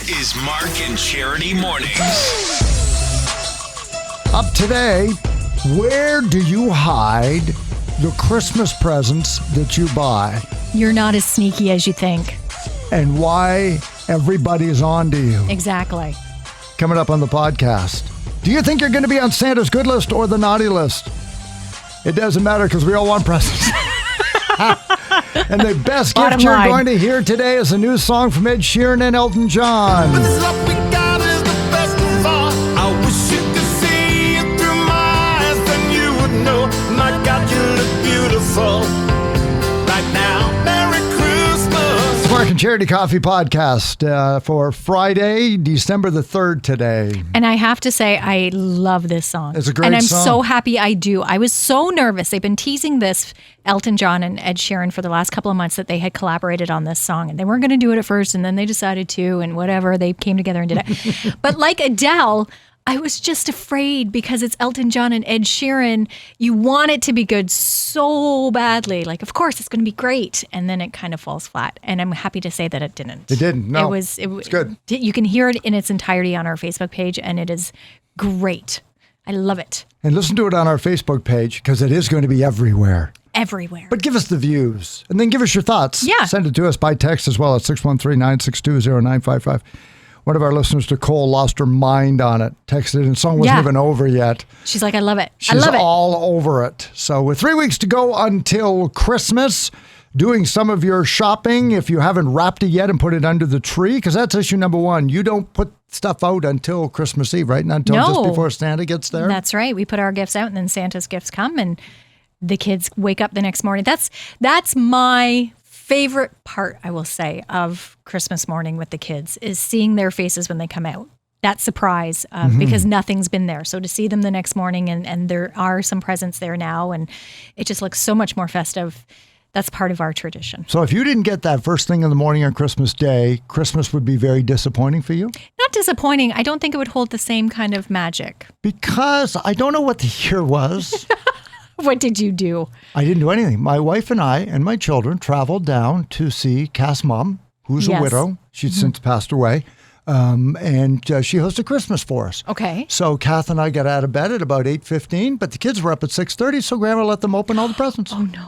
is Mark and Charity Mornings. Up today, where do you hide the Christmas presents that you buy? You're not as sneaky as you think. And why everybody's on to you? Exactly. Coming up on the podcast. Do you think you're going to be on Santa's good list or the naughty list? It doesn't matter because we all want presents. And the best Bottom gift you're line. going to hear today is a new song from Ed Sheeran and Elton John. This love we got is the best of all. I wish you could see it through my eyes, then you would know. My God, you look beautiful right now. Merry Christmas. Mark and Charity Coffee Podcast for Friday, December the 3rd today. And I have to say, I love this song. It's a great And I'm song. so happy I do. I was so nervous. They've been teasing this, Elton John and Ed Sheeran, for the last couple of months that they had collaborated on this song. And they weren't going to do it at first, and then they decided to, and whatever. They came together and did it. But like Adele, I was just afraid because it's Elton John and Ed Sheeran. You want it to be good so badly. Like, of course, it's going to be great. And then it kind of falls flat. And I'm happy to say that it didn't. It didn't, no. It was good. You can hear it in its entirety on our Facebook page, and it is great. I love it. And listen to it on our Facebook page because it is going to be everywhere. Everywhere. But give us the views and then give us your thoughts. Yeah. Send it to us by text as well at 613-962-0955. One of our listeners, Nicole, lost her mind on it. Texted and the song wasn't Yeah. even over yet. She's like, I love it. She's I love it. all over it. So with 3 weeks to go until Christmas, doing some of your shopping if you haven't wrapped it yet and put it under the tree, because that's issue number one. You don't put stuff out until Christmas Eve, right? Not until just No. before Santa gets there. That's right. We put our gifts out, and then Santa's gifts come, and the kids wake up the next morning. That's my favorite part, I will say, of Christmas morning with the kids is seeing their faces when they come out. That surprise, because nothing's been there. So to see them the next morning and there are some presents there now, and it just looks so much more festive. That's part of our tradition. So if you didn't get that first thing in the morning on Christmas Day, Christmas would be very disappointing for you? Not disappointing. I don't think it would hold the same kind of magic. Because I don't know what the year was. What did you do? I didn't do anything. My wife and I and my children traveled down to see Cass' mom, who's a Yes. widow. She's since passed away. And she hosted Christmas for us. Okay. So Kath and I got out of bed at about 8:15, but the kids were up at 6:30, so Grandma let them open all the presents. Oh, no.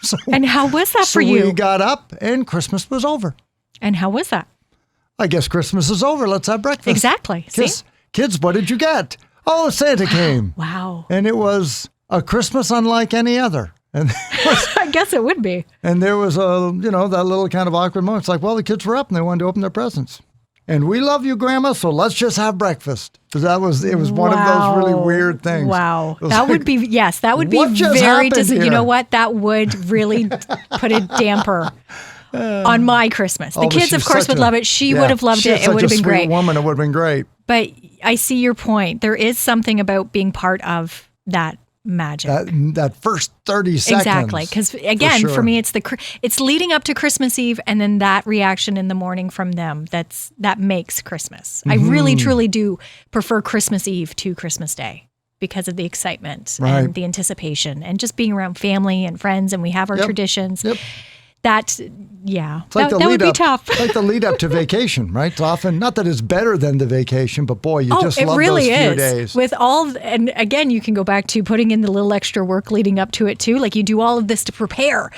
So, And how was that so for you? we got up and Christmas was over. And how was that? I guess Christmas is over. Let's have breakfast. Exactly. See? Kids, what did you get? Oh, Santa came. Wow. And it was a Christmas unlike any other. And I guess it would be. there was that little kind of awkward moment. It's like, well, the kids were up and they wanted to open their presents. And we love you, Grandma, so let's just have breakfast. Because it was one of those really weird things. Wow. It was That like, would be, yes, that would be what just very, happened you here? know what? That would really put a damper on my Christmas. The but kids, of she's course, such would a- love it. She yeah, would have loved she's it. It would such have a been sweet great. woman. It would have been great. But I see your point. There is something about being part of that magic. That first 30 seconds. Exactly, because again, for sure. me, it's leading up to Christmas Eve, and then that reaction in the morning from them that makes Christmas. I really, truly do prefer Christmas Eve to Christmas Day because of the excitement Right. and the anticipation, and just being around family and friends, and we have our Yep. traditions. Yep. That It's like that the would lead be up, tough. like the lead up to vacation, right? It's often not that it's better than the vacation, but boy, you just it love really those few is. days. With and again, you can go back to putting in the little extra work leading up to it too. Like you do all of this to prepare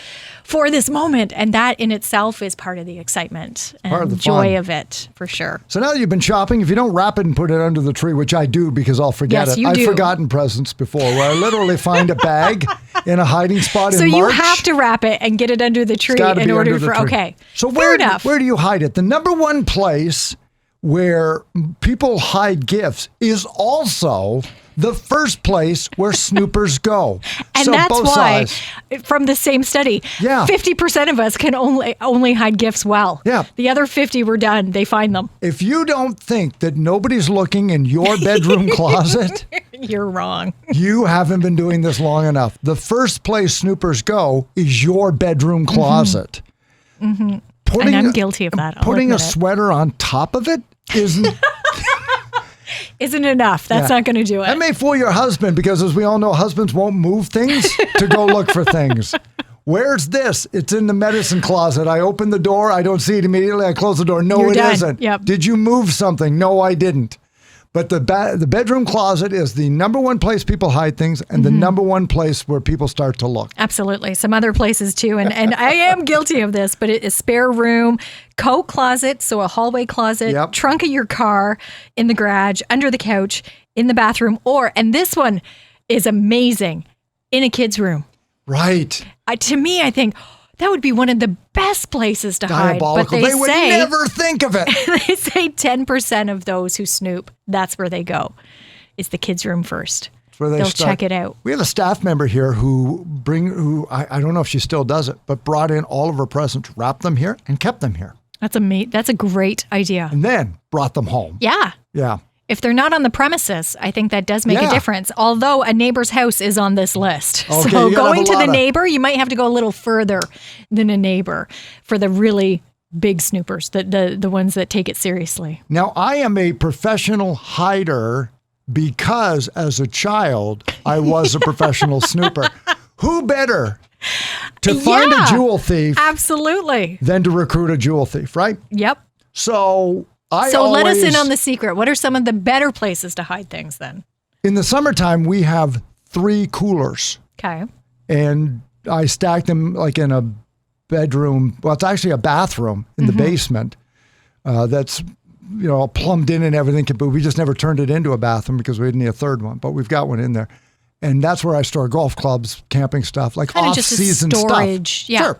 for this moment, and that in itself is part of the excitement and Part of the joy fun. of it, for sure. So now that you've been shopping, if you don't wrap it and put it under the tree, which I do because I'll forget Yes, it. you I've do. forgotten presents before where I literally find a bag in a hiding spot So in you March. have to wrap it and get it under the tree Gotta in be order under the for tree. okay. So fair where enough. do you hide it? The number one place where people hide gifts is also the first place where snoopers go. and So that's both why, sides. from the same study, Yeah. 50% of us can only hide gifts well. Yeah. The other 50 were done. They find them. If you don't think that nobody's looking in your bedroom closet, You're wrong. you haven't been doing this long enough. The first place snoopers go is your bedroom closet. Mm-hmm. Putting, And I'm guilty of that. I'll Putting a admit it. sweater on top of it isn't. Isn't enough. That's Yeah. not going to do it. That may fool your husband because, as we all know, husbands won't move things to go look for things. Where's this? It's in the medicine closet. I open the door. I don't see it immediately. I close the door. No, You're it done. isn't. Yep. Did you move something? No, I didn't. But the bedroom closet is the number one place people hide things and the number one place where people start to look. Absolutely. Some other places too. And I am guilty of this, but it is spare room, coat closet, so a hallway closet, Yep. trunk of your car, in the garage, under the couch, in the bathroom, and this one is amazing, in a kid's room. Right. To me, I think that would be one of the best places to hide. But Diabolical. They would never think of it. they say 10% of those who snoop, that's where they go, is the kids' room first. Where They'll start. check it out. We have a staff member here who I don't know if she still does it, but brought in all of her presents, wrapped them here, and kept them here. That's a great idea. And then brought them home. Yeah. Yeah. If they're not on the premises, I think that does make Yeah. a difference. Although a neighbor's house is on this list. Okay, So you gotta going have a to the lot of- neighbor, you might have to go a little further than a neighbor for the really big snoopers, the ones that take it seriously. Now, I am a professional hider because as a child, I was a professional snooper. Who better to find a Yeah. jewel thief Absolutely. than to recruit a jewel thief, right? Yep. So Let us in on the secret. What are some of the better places to hide things then? In the summertime, we have 3 coolers. Okay. And I stack them like in a bedroom. Well, it's actually a bathroom in the basement that's, plumbed in and everything. But we just never turned it into a bathroom because we didn't need a third one. But we've got one in there. And that's where I store golf clubs, camping stuff, like Kind of just a off-season storage. stuff. Yeah. Sure.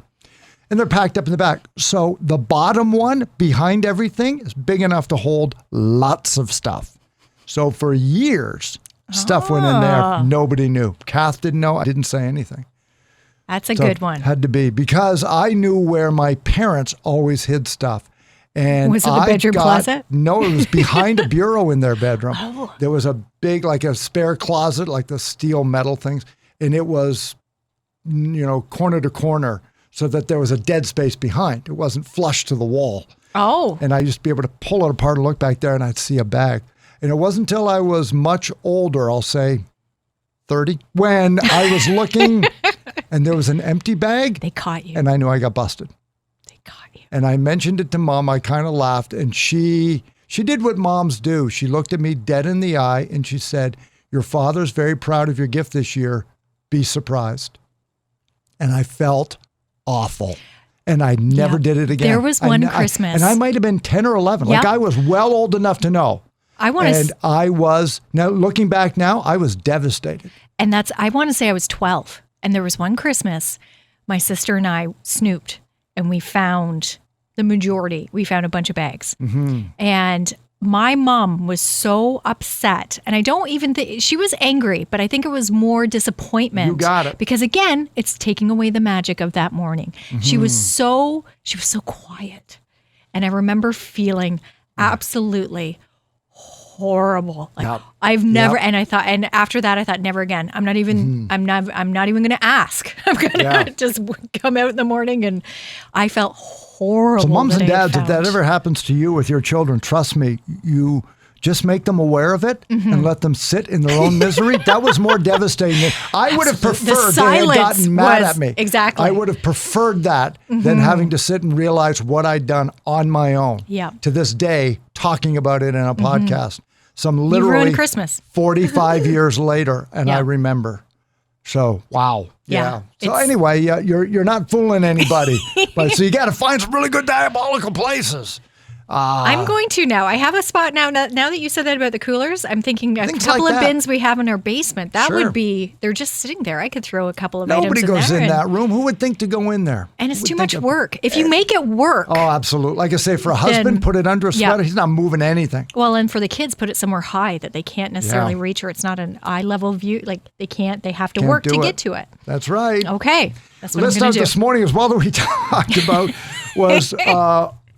And they're packed up in the back. So the bottom one behind everything is big enough to hold lots of stuff. So for years, stuff went in there. Nobody knew. Kath didn't know. I didn't say anything. That's a So good one. Had to be because I knew where my parents always hid stuff. And Was it the bedroom closet? No, it was behind a bureau in their bedroom. There was a big, like a spare closet, like the steel metal things. And it was, corner to corner so that there was a dead space behind. It wasn't flush to the wall. Oh. And I used to be able to pull it apart and look back there and I'd see a bag. And it wasn't until I was much older, I'll say 30, when I was looking and there was an empty bag They caught you. and I knew I got busted. They caught you. And I mentioned it to Mom. I kind of laughed and she did what moms do. She looked at me dead in the eye and she said, "Your father's very proud of your gift this year. Be surprised." And I felt awful. And I never Yep. did it again. There was one Christmas. And I might have been 10 or 11. Like Yep. I was well old enough to know. I want And to, I was, now looking back now, I was devastated. I want to say I was 12. And there was one Christmas, my sister and I snooped and we found the majority. We found a bunch of bags. And my mom was so upset. And I don't even think she was angry, but I think it was more disappointment. You got it. Because again, it's taking away the magic of that morning. She was so quiet. And I remember feeling absolutely horrible. Like Yep. I've never, Yep. and after that I thought never again. I'm not even I'm not even going to ask. I'm going to Yeah. just come out in the morning, and I felt horrible. So moms that and I had dads, if that found. ever happens to you with your children, trust me, you just make them aware of it and let them sit in their own misery. That was more devastating. I would have Absolutely. The preferred they had silence gotten mad was- at me. exactly. I would have preferred that than having to sit and realize what I'd done on my own. Yeah. To this day, talking about it in a podcast. Some You literally ruined Christmas. 45 years later, and Yeah. I remember. So, wow. Yeah. So It's- anyway, you're not fooling anybody. But so you got to find some really good diabolical places. I'm going to now. I have a spot now. Now that you said that about the coolers, I'm thinking a Things couple like of that. bins we have in our basement. That Sure. would be, they're just sitting there. I could throw a couple of Nobody items goes there. in and- that room. Who would think to go in there? And it's Who too would much think of- work. If you make it work. Oh, absolutely. Like I say, for a husband, Then- put it under a yeah. sweater. He's not moving anything. Well, and for the kids, put it somewhere high that they can't necessarily Yeah. reach, or it's not an eye level view. Like they have to Can't work to do get it. to it. That's right. Okay. That's what List I'm going out to do. this morning as well that we talked about was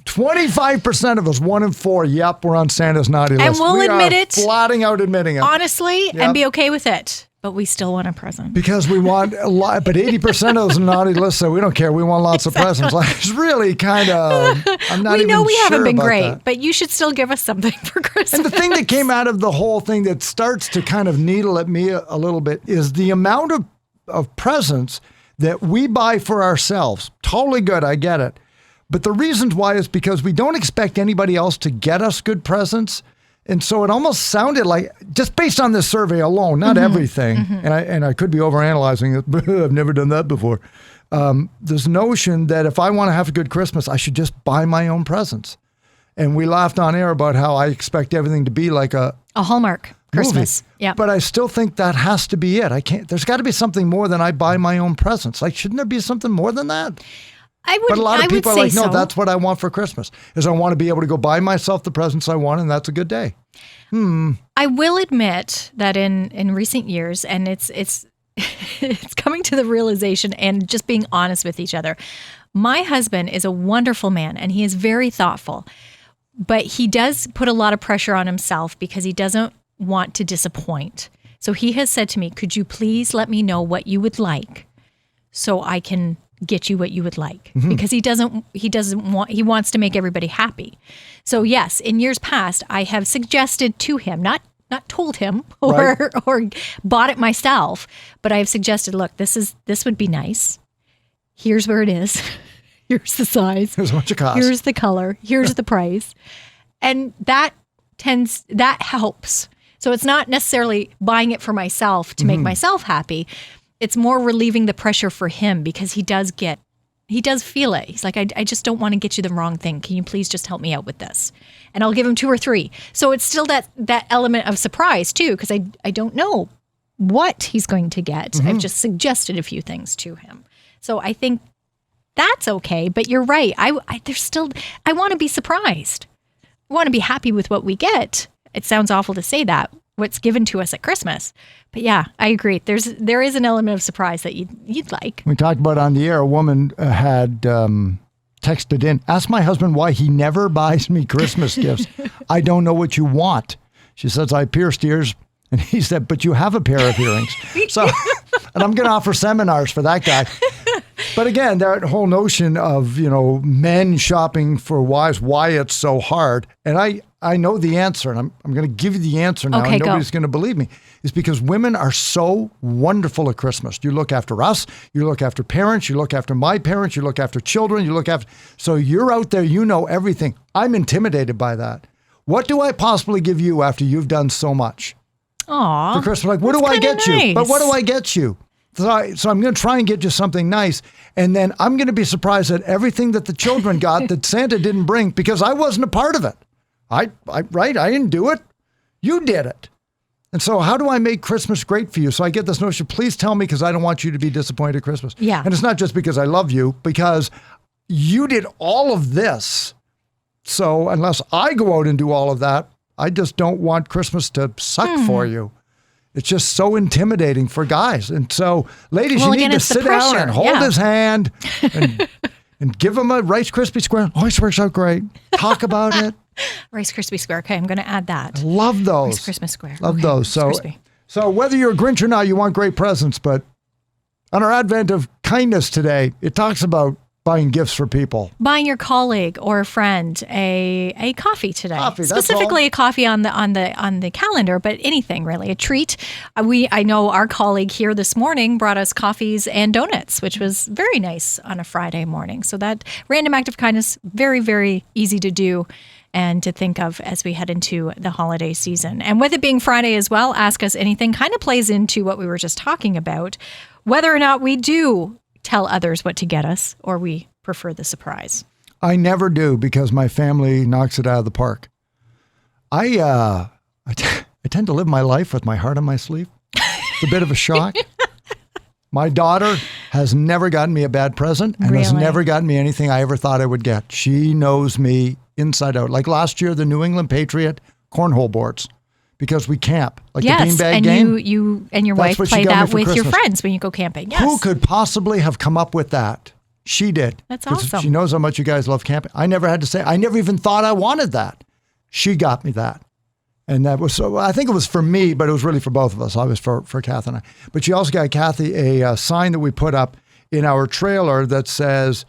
25% of us, 1 in 4, yep, we're on Santa's naughty list. And we'll we admit are it. flatting out admitting it. Honestly, Yep. and be okay with it. But we still want a present. Because we want a lot, but 80% of those naughty lists say we don't care. We want lots of presents. Like it's really kind of. I'm not We even know we sure haven't been about great, that. but you should still give us something for Christmas. And the thing that came out of the whole thing that starts to kind of needle at me a little bit is the amount of presents that we buy for ourselves. Totally good. I get it. But the reasons why is because we don't expect anybody else to get us good presents. And so it almost sounded like, just based on this survey alone, not everything, and I could be overanalyzing it, but I've never done that before. This notion that if I want to have a good Christmas, I should just buy my own presents. And we laughed on air about how I expect everything to be like a Hallmark Christmas. Movie. Yeah. But I still think that has to be it. There's got to be something more than I buy my own presents. Like, shouldn't there be something more than that? But a lot of people are like, no, that's what I want for Christmas, is I want to be able to go buy myself the presents I want, and that's a good day. I will admit that in recent years, and it's it's coming to the realization and just being honest with each other. My husband is a wonderful man, and he is very thoughtful, but he does put a lot of pressure on himself because he doesn't want to disappoint. So he has said to me, could you please let me know what you would like so I can get you what you would like, because he wants to make everybody happy. So yes, in years past, I have suggested to him, not told him or bought it myself, but I have suggested, look, this would be nice. Here's where it is. Here's the size. Here's how much it costs. Here's the color. Here's the price. And that helps. So it's not necessarily buying it for myself to make myself happy. It's more relieving the pressure for him, because he does feel it. He's like, I just don't want to get you the wrong thing. Can you please just help me out with this? And I'll give him 2 or 3. So it's still that element of surprise too, because I don't know what he's going to get. I've just suggested a few things to him. So I think that's okay. But you're right. I want to be surprised. I want to be happy with what we get. It sounds awful to say that, what's given to us at Christmas. But yeah, I agree. There is an element of surprise that you'd like. We talked about on the air, a woman had texted in, ask my husband why he never buys me Christmas gifts. I don't know what you want. She says, I pierced ears. And he said, but you have a pair of earrings. So, and I'm going to offer seminars for that guy. But again, that whole notion of, men shopping for wives, why it's so hard. And I know the answer, and I'm going to give you the answer now, and nobody's going to believe me. It's because women are so wonderful at Christmas. You look after us, you look after parents, you look after my parents, you look after children, so you're out there, you know everything. I'm intimidated by that. What do I possibly give you after you've done so much? Aww, for Christmas? Like, what do I get you? But what do I get you? So I'm going to try and get you something nice. And then I'm going to be surprised at everything that the children got that Santa didn't bring, because I wasn't a part of it. I didn't do it. You did it. And so how do I make Christmas great for you? So I get this notion, please tell me, because I don't want you to be disappointed at Christmas. Yeah. And it's not just because I love you, because you did all of this. So unless I go out and do all of that, I just don't want Christmas to suck for you. It's just so intimidating for guys. And so, ladies, you need to sit down and hold his hand and give him a Rice Krispie square. Always works out great. Talk about it. Rice Krispie square. Okay, I'm going to add that. Love those. Rice Christmas square. Love those. So whether you're a Grinch or not, you want great presents. But on our advent of kindness today, it talks about buying gifts for people. Buying your colleague or a friend a coffee today. Coffee, specifically a coffee on the calendar, but anything really, a treat. I know our colleague here this morning brought us coffees and donuts, which was very nice on a Friday morning. So that random act of kindness, very, very easy to do and to think of as we head into the holiday season. And with it being Friday as well, Ask Us Anything kind of plays into what we were just talking about, whether or not we do tell others what to get us, or we prefer the surprise. I never do, because my family knocks it out of the park. I tend to live my life with my heart on my sleeve. It's a bit of a shock. My daughter has never gotten me a bad present and has never gotten me anything I ever thought I would get. She knows me inside out. Like last year, the New England Patriot cornhole boards. Because we camp, like the beanbag game. You and your wife play that with your friends when you go camping. Yes. Who could possibly have come up with that? She did. That's awesome. She knows how much you guys love camping. I never had to say, I never even thought I wanted that. She got me that. And that was, so I think it was for me, but it was really for both of us. I was for Kathy and I. But she also got Kathy a sign that we put up in our trailer that says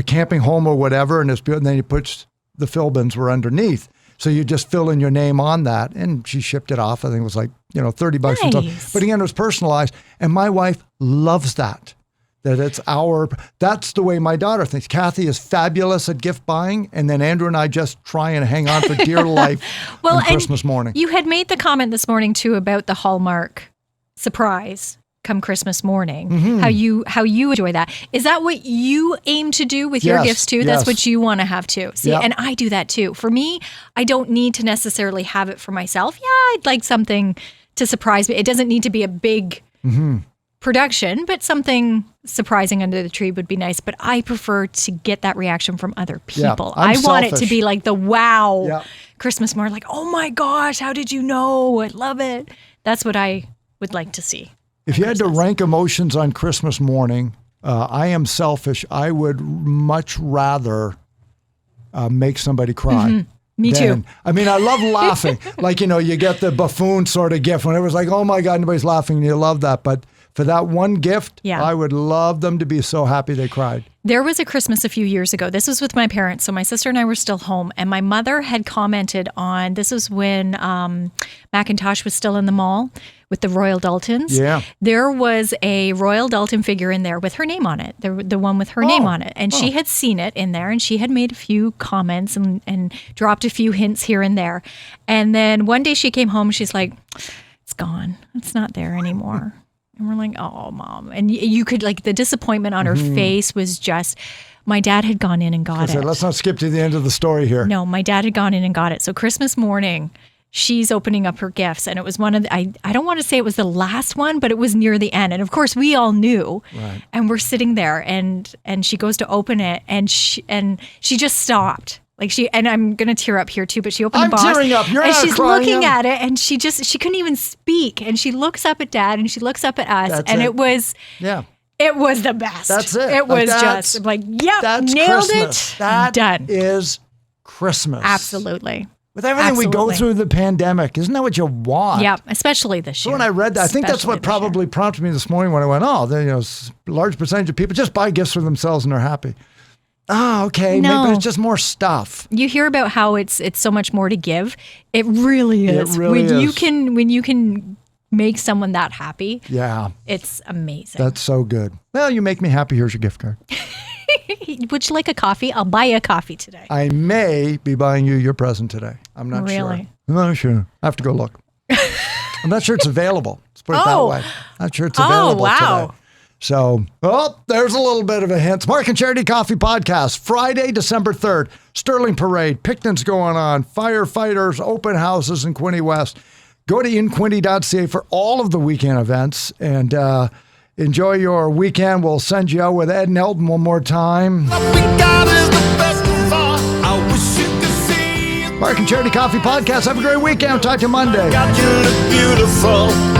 camping home or whatever. And then he puts the fill bins were underneath. So you just fill in your name on that. And she shipped it off. I think it was like, $30 or something. But again, it was personalized. And my wife loves that. That that's the way my daughter thinks. Kathy is fabulous at gift buying, and then Andrew and I just try and hang on for dear life on Christmas morning. You had made the comment this morning too about the Hallmark surprise come Christmas morning. Mm-hmm. How you enjoy that. Is that what you aim to do with your gifts too? That's what you want to have too. See, and I do that too. For me, I don't need to necessarily have it for myself. Yeah, I'd like something to surprise me. It doesn't need to be a big production, but something surprising under the tree would be nice. But I prefer to get that reaction from other people. I'm I want it to selfish. be like the wow Christmas morning, like, oh my gosh, how did you know? I love it. That's what I would like to see. If you had to rank emotions on Christmas morning, I am selfish. I would much rather make somebody cry. Me too. I mean, I love laughing. Like, you get the buffoon sort of gift when everyone's like, oh my God, nobody's laughing, and you love that. But for that one gift, I would love them to be so happy they cried. There was a Christmas a few years ago. This was with my parents. So my sister and I were still home, and my mother had commented on, this was when Macintosh was still in the mall with the Royal Daltons. Yeah. There was a Royal Dalton figure in there with her name on it, the one with her name on it. And she had seen it in there, and she had made a few comments and dropped a few hints here and there. And then one day she came home, she's like, it's gone. It's not there anymore. And we're like, oh, Mom. And you could, like, the disappointment on her face was just, my dad had gone in and got it. Let's not skip to the end of the story here. No, my dad had gone in and got it. So Christmas morning, she's opening up her gifts. And it was one of the, I don't want to say it was the last one, but it was near the end. And of course, we all knew. Right. And we're sitting there, and she goes to open it, and she just stopped. Like and I'm gonna tear up here too, but she opened the box. I'm tearing up. You're and not she's crying. looking at it, and she couldn't even speak. And she looks up at Dad, and she looks up at us, it was the best. That's it. It was just like, yep, that's nailed Christmas. it. That done. is Christmas. Absolutely. With everything we go through the pandemic, isn't that what you want? Yeah, especially this year. So when I read that, I think that's what probably prompted me this morning when I went, large percentage of people just buy gifts for themselves and they're happy. Oh, okay. No. Maybe there's just more stuff. You hear about how it's so much more to give. It really is. It really is. When you can make someone that happy. Yeah. It's amazing. That's so good. Well, you make me happy. Here's your gift card. Would you like a coffee? I'll buy you a coffee today. I may be buying you your present today. I'm not sure. Really? I'm not sure. I have to go look. I'm not sure it's available. Let's put it that way. Not sure it's available today. So, there's a little bit of a hint. Mark and Charity Coffee Podcast, Friday, December 3rd. Sterling Parade, picnics going on, firefighters, open houses in Quinte West. Go to inquinte.ca for all of the weekend events and enjoy your weekend. We'll send you out with Ed and Elton one more time. What we got is the best of all. I wish you could see it. Mark and Charity Coffee Podcast. Have a great weekend. Talk to you Monday. God, you look beautiful.